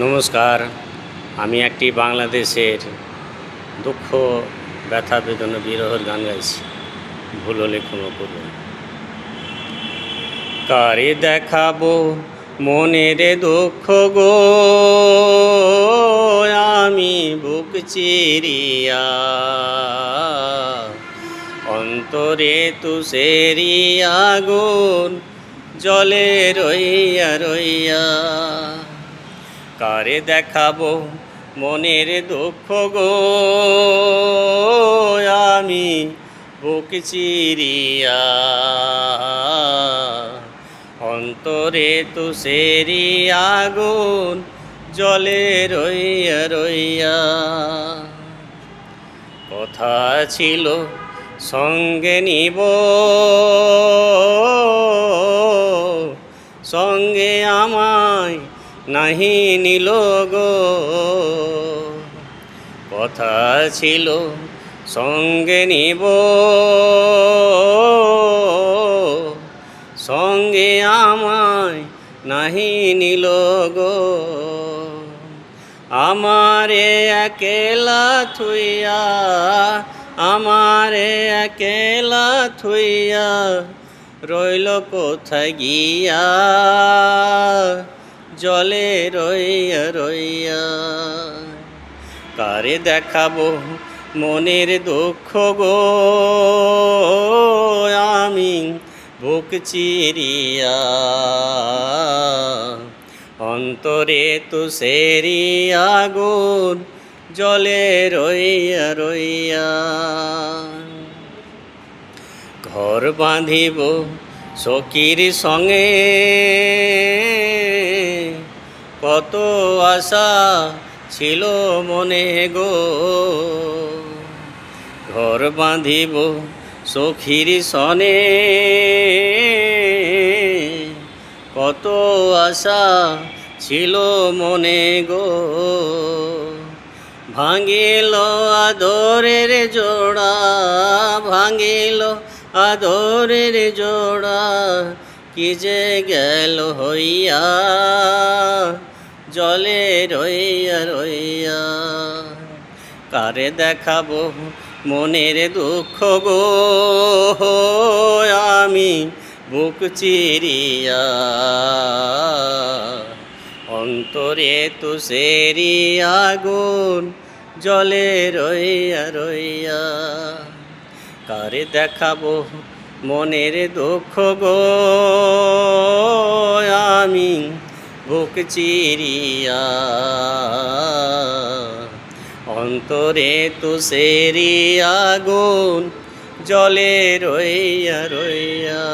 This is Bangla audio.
নমস্কার। আমি একটি বাংলাদেশের দুঃখ, ব্যথা, বেদনা, বিরহের গান গাইছি। ভুল হলে ক্ষমা করবেন। কারে দেখাবো মনের দুঃখ গো, আমি বুক চিরিয়া, অন্তরে তুষেরি আগুন জলে রইয়া রইয়া। কারে দেখাবো মনের দুঃখ গো, আমি বুক চিরিয়া, অন্তরে তুষেরি আগুন জলে রইয়া রইয়া। কথা ছিল সঙ্গে নিব, সঙ্গে আমায় নাহি নিল গো। কথা ছিল সঙ্গে নিব, সঙ্গে আমায় নাহি নিল গো। আমারে একেলা থুইয়া, আমারে একেলা থুইয়া রইল কোথায় গিয়া, জলে রইয়া রইয়া। কারে দেখাবো মনের দুঃখ গো, আমি বুক চিরিয়া, অন্তরে তুষেরি আগুন জলে রইয়া রইয়া। ঘর বাঁধিব সখীর সঙ্গে, কত আশা ছিল মনে গো। ঘর বাঁধিব সখীর সনে, কত আশা ছিল মনে গো। ভাঙিল আদরের জোড়া, ভাঙিল আদরের জোড়া, কি যে গেল হইয়া, জলে রইয়া রইয়া। কারে দেখাবো মনের দুঃখ গো, আমি বুক চিরিয়া, অন্তরে তুষেরি আগুন জলে রইয়া রইয়া। কারে দেখাবো মনের দুঃখ গো, আমি বুক চিরিয়া, অন্তরে তুষেরি আগুন জলে রইয়া রইয়া।